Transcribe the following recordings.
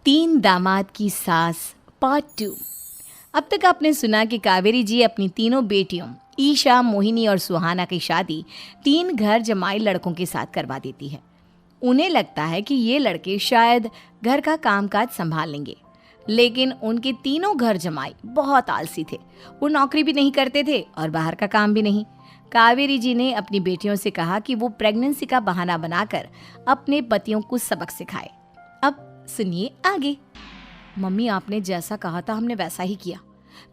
तीन दामाद की सास पार्ट 2। अब तक आपने सुना कि कावेरी जी अपनी तीनों बेटियों ईशा, मोहिनी और सुहाना की शादी तीन घर जमाई लड़कों के साथ करवा देती है। उन्हें लगता है कि ये लड़के शायद घर का कामकाज संभाल लेंगे, लेकिन उनके तीनों घर जमाई बहुत आलसी थे। वो नौकरी भी नहीं करते थे और बाहर का काम भी नहीं। कावेरी जी ने अपनी बेटियों से कहा कि वो प्रेगनेंसी का बहाना बनाकर अपने पतियों को सबक सिखाए। अब सुनिए आगे। मम्मी, आपने जैसा कहा था हमने वैसा ही किया,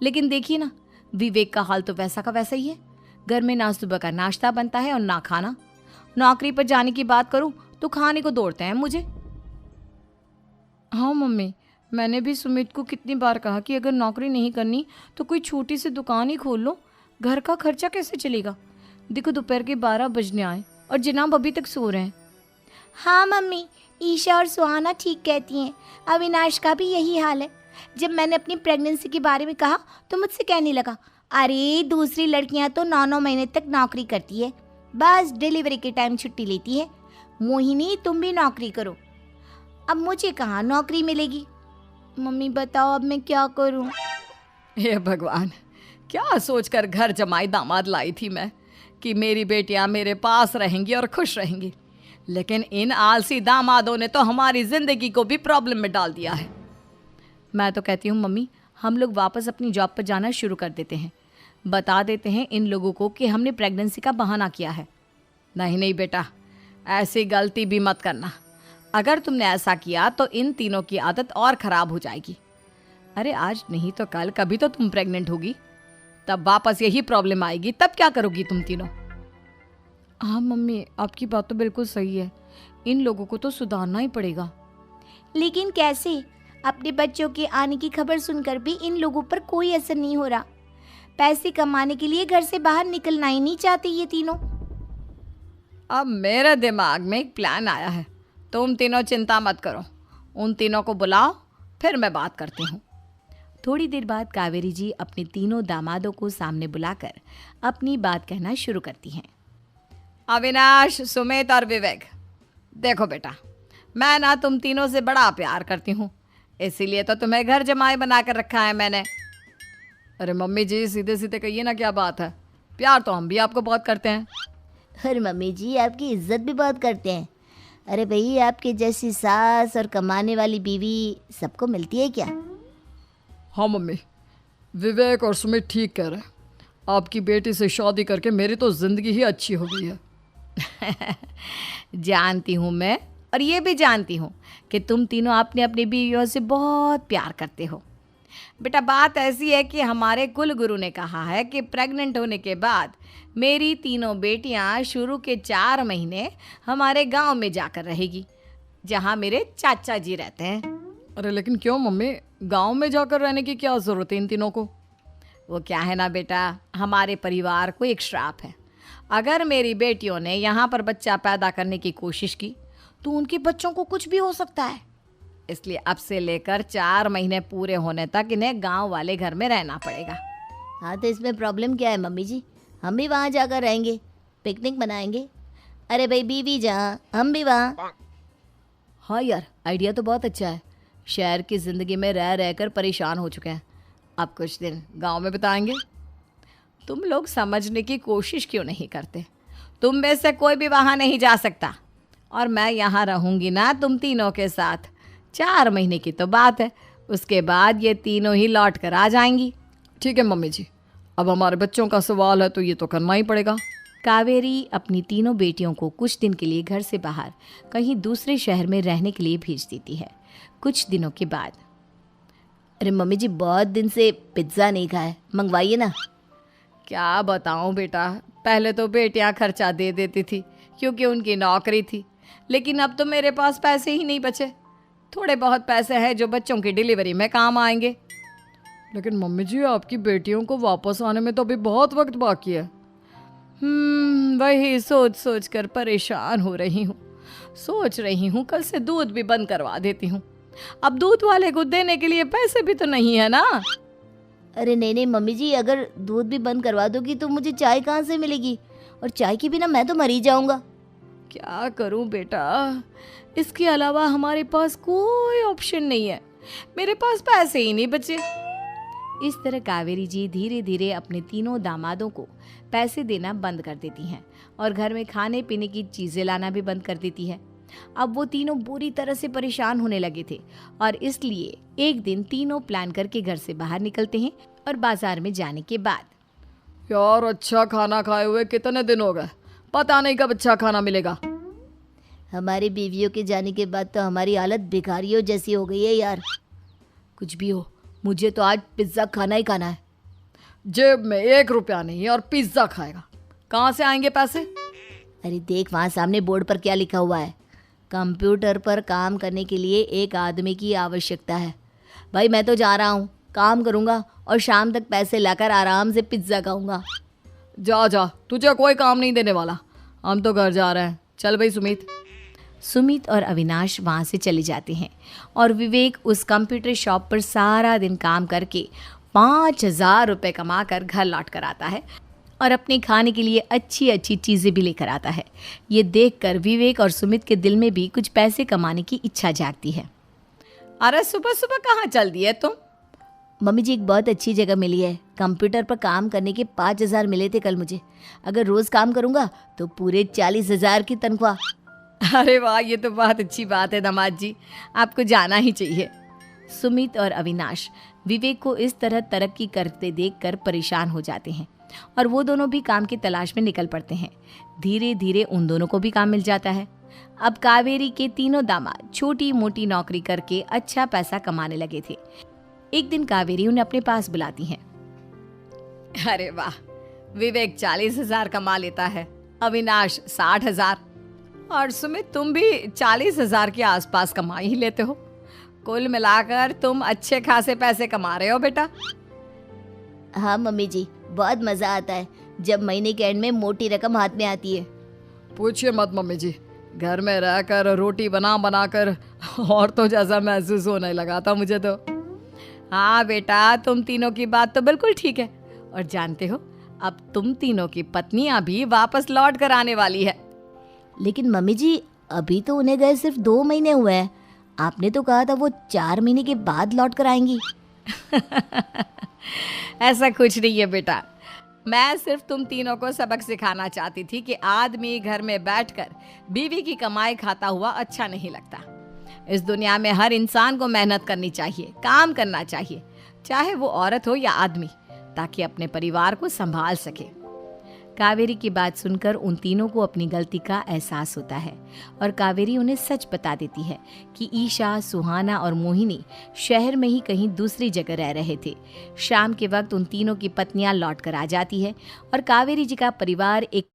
लेकिन देखिए ना, विवेक का हाल तो वैसा का वैसा ही है। घर में ना सुबह का नाश्ता बनता है और ना खाना। नौकरी पर जाने की बात करूं तो खाने को दौड़ते हैं मुझे। हाँ मम्मी, मैंने भी सुमित को कितनी बार कहा कि अगर नौकरी नहीं करनी तो कोई छोटी सी दुकान ही खोल लो। घर का खर्चा कैसे चलेगा? देखो दोपहर के 12 बजने आए और जनाब अभी तक सो रहे हैं। हाँ मम्मी, ईशा और सुहाना ठीक कहती हैं। अविनाश का भी यही हाल है। जब मैंने अपनी प्रेगनेंसी के बारे में कहा तो मुझसे कहने लगा, अरे दूसरी लड़कियां तो 9-9 महीने तक नौकरी करती है, बस डिलीवरी के टाइम छुट्टी लेती है। मोहिनी, तुम भी नौकरी करो। अब मुझे कहाँ नौकरी मिलेगी? मम्मी बताओ अब मैं क्या करूँ? हे भगवान, क्या सोचकर घर जमाई दामाद लाई थी मैं कि मेरी बेटियां मेरे पास रहेंगी और खुश रहेंगी, लेकिन इन आलसी दामादों ने तो हमारी जिंदगी को भी प्रॉब्लम में डाल दिया है। मैं तो कहती हूँ मम्मी, हम लोग वापस अपनी जॉब पर जाना शुरू कर देते हैं। बता देते हैं इन लोगों को कि हमने प्रेगनेंसी का बहाना किया है। नहीं नहीं बेटा, ऐसी गलती भी मत करना। अगर तुमने ऐसा किया तो इन तीनों की आदत और ख़राब हो जाएगी। अरे आज नहीं तो कल कभी तो तुम प्रेग्नेंट होगी, तब वापस यही प्रॉब्लम आएगी। तब क्या करोगी तुम तीनों? हाँ मम्मी, आपकी बात तो बिल्कुल सही है। इन लोगों को तो सुधारना ही पड़ेगा। लेकिन कैसे? अपने बच्चों के आने की खबर सुनकर भी इन लोगों पर कोई असर नहीं हो रहा। पैसे कमाने के लिए घर से बाहर निकलना ही नहीं चाहते ये तीनों। अब मेरे दिमाग में एक प्लान आया है। तुम तीनों चिंता मत करो, उन तीनों को बुलाओ, फिर मैं बात करती हूँ। थोड़ी देर बाद कावेरी जी अपने तीनों दामादों को सामने बुलाकर अपनी बात कहना शुरू करती हैं। अविनाश, सुमित और विवेक, देखो बेटा, मैं ना तुम तीनों से बड़ा प्यार करती हूँ, इसीलिए तो तुम्हें घर जमाई बना कर रखा है मैंने। अरे मम्मी जी, सीधे सीधे कहिए ना, क्या बात है? प्यार तो हम भी आपको बहुत करते हैं। अरे मम्मी जी, आपकी इज्जत भी बहुत करते हैं। अरे भाई, आपके जैसी सास और कमाने वाली बीवी सबको मिलती है क्या? हाँ मम्मी, विवेक और सुमित ठीक कह रहे हैं। आपकी बेटी से शादी करके मेरी तो ज़िंदगी ही अच्छी हो गई है। जानती हूँ मैं, और ये भी जानती हूँ कि तुम तीनों अपने अपनी बीवियों से बहुत प्यार करते हो। बेटा, बात ऐसी है कि हमारे कुल गुरु ने कहा है कि प्रेग्नेंट होने के बाद मेरी तीनों बेटियां शुरू के 4 महीने हमारे गांव में जाकर रहेगी, जहां मेरे चाचा जी रहते हैं। अरे लेकिन क्यों मम्मी, गांव में जाकर रहने की क्या ज़रूरत है इन तीनों को? वो क्या है ना बेटा, हमारे परिवार को एक श्राप है। अगर मेरी बेटियों ने यहाँ पर बच्चा पैदा करने की कोशिश की तो उनके बच्चों को कुछ भी हो सकता है। इसलिए अब से लेकर 4 महीने पूरे होने तक इन्हें गांव वाले घर में रहना पड़ेगा। हाँ तो इसमें प्रॉब्लम क्या है मम्मी जी? हम भी वहाँ जाकर रहेंगे, पिकनिक मनाएंगे। अरे भाई, बीवी जहाँ हम भी वहाँ। हाँ यार, आइडिया तो बहुत अच्छा है। शहर की ज़िंदगी में रह रहकर परेशान हो चुके हैं, अब कुछ दिन गांव में बिताएंगे। तुम लोग समझने की कोशिश क्यों नहीं करते? तुम में से कोई भी वहाँ नहीं जा सकता, और मैं यहाँ रहूँगी ना तुम तीनों के साथ। 4 महीने की तो बात है, उसके बाद ये तीनों ही लौट कर आ जाएंगी। ठीक है मम्मी जी, अब हमारे बच्चों का सवाल है तो ये तो करना ही पड़ेगा। कावेरी अपनी तीनों बेटियों को कुछ दिन के लिए घर से बाहर कहीं दूसरे शहर में रहने के लिए भेज देती है। कुछ दिनों के बाद, अरे मम्मी जी, बहुत दिन से पिज्ज़ा नहीं खाया, मंगवाइए ना। क्या बताऊं बेटा, पहले तो बेटियां खर्चा दे देती थी क्योंकि उनकी नौकरी थी, लेकिन अब तो मेरे पास पैसे ही नहीं बचे। थोड़े बहुत पैसे हैं जो बच्चों की डिलीवरी में काम आएंगे। लेकिन मम्मी जी, आपकी बेटियों को वापस आने में तो अभी बहुत वक्त बाकी है। वही सोच सोच कर परेशान हो रही हूँ। सोच रही हूँ कल से दूध भी बंद करवा देती हूँ। अब दूध वाले को देने के लिए पैसे भी तो नहीं है ना। अरे नहीं नहीं मम्मी जी, अगर दूध भी बंद करवा दोगी तो मुझे चाय कहाँ से मिलेगी? और चाय के बिना मैं तो मर ही जाऊंगा। क्या करूं बेटा, इसके अलावा हमारे पास कोई ऑप्शन नहीं है, मेरे पास पैसे ही नहीं बचे। इस तरह कावेरी जी धीरे धीरे अपने तीनों दामादों को पैसे देना बंद कर देती हैं और घर में खाने पीने की चीजें लाना भी बंद कर देती है। अब वो तीनों बुरी तरह से परेशान होने लगे थे और इसलिए एक दिन तीनों प्लान करके घर से बाहर निकलते हैं और बाजार में जाने के बाद यार अच्छा खाना खाए हुए कितने दिन हो गए, पता नहीं कब अच्छा खाना मिलेगा। हमारी बीवियों के जाने के बाद तो हमारी हालत भिखारियों जैसी हो गई है यार। कुछ भी हो, मुझे तो आज पिज्ज़ा खाना ही खाना है। जेब में 1 रुपया नहीं है और पिज्ज़ा खाएगा, कहाँ से आएंगे पैसे? अरे देख वहाँ सामने बोर्ड पर क्या लिखा हुआ है, कंप्यूटर पर काम करने के लिए एक आदमी की आवश्यकता है। भाई मैं तो जा रहा हूँ, काम करूँगा और शाम तक पैसे लाकर आराम से पिज्ज़ा खाऊंगा। जा जा, तुझे कोई काम नहीं देने वाला, हम तो घर जा रहे हैं। चल भाई सुमित। सुमित और अविनाश वहाँ से चले जाते हैं और विवेक उस कंप्यूटर शॉप पर सारा दिन काम करके 5,000 रुपये कमा कर घर लौट कर आता है और अपने खाने के लिए अच्छी अच्छी चीज़ें भी लेकर आता है। ये देखकर विवेक और सुमित के दिल में भी कुछ पैसे कमाने की इच्छा जागती है। अरे सुबह सुबह कहाँ चल दिए तुम? मम्मी जी एक बहुत अच्छी जगह मिली है, कंप्यूटर पर काम करने के 5,000 मिले थे कल मुझे। अगर रोज़ काम करूँगा तो पूरे 40,000 की तनख्वाह। अरे वाह, ये तो बहुत अच्छी बात है दामाद जी, आपको जाना ही चाहिए। सुमित और अविनाश विवेक को इस तरह तरक्की करते देखकर परेशान हो जाते हैं और वो दोनों भी काम की तलाश में निकल पड़ते हैं। धीरे धीरे उन दोनों को भी काम मिल जाता है। अब कावेरी के तीनों दामाद छोटी मोटी नौकरी करके अच्छा पैसा कमाने लगे थे। एक दिन कावेरी उन्हें अपने पास बुलाती हैं। अरे वाह, विवेक 40,000 कमा लेता है, अविनाश 60,000 और सुमित तुम भी 40,000 के आसपास कमा ही लेते हो। कुल मिलाकर तुम अच्छे खासे पैसे कमा रहे हो बेटा। हाँ मम्मी जी, बहुत मज़ा आता है जब महीने के एंड में मोटी रकम हाथ में आती है। पूछिए मत मम्मी जी, घर में रहकर रोटी बना बना कर और तो जैसा महसूस होने लगा था मुझे तो। हाँ बेटा, तुम तीनों की बात तो बिल्कुल ठीक है और जानते हो अब तुम तीनों की पत्नियां भी वापस लौट कर आने वाली है। लेकिन मम्मी जी अभी तो उन्हें गए सिर्फ 2 महीने हुए हैं, आपने तो कहा था वो 4 महीने के बाद लौट कर आएंगी। ऐसा कुछ नहीं है बेटा, मैं सिर्फ तुम तीनों को सबक सिखाना चाहती थी कि आदमी घर में बैठकर बीवी की कमाई खाता हुआ अच्छा नहीं लगता। इस दुनिया में हर इंसान को मेहनत करनी चाहिए, काम करना चाहिए, चाहे वो औरत हो या आदमी, ताकि अपने परिवार को संभाल सके। कावेरी की बात सुनकर उन तीनों को अपनी गलती का एहसास होता है और कावेरी उन्हें सच बता देती है कि ईशा, सुहाना और मोहिनी शहर में ही कहीं दूसरी जगह रह रहे थे। शाम के वक्त उन तीनों की पत्नियां लौट कर आ जाती है और कावेरी जी का परिवार एक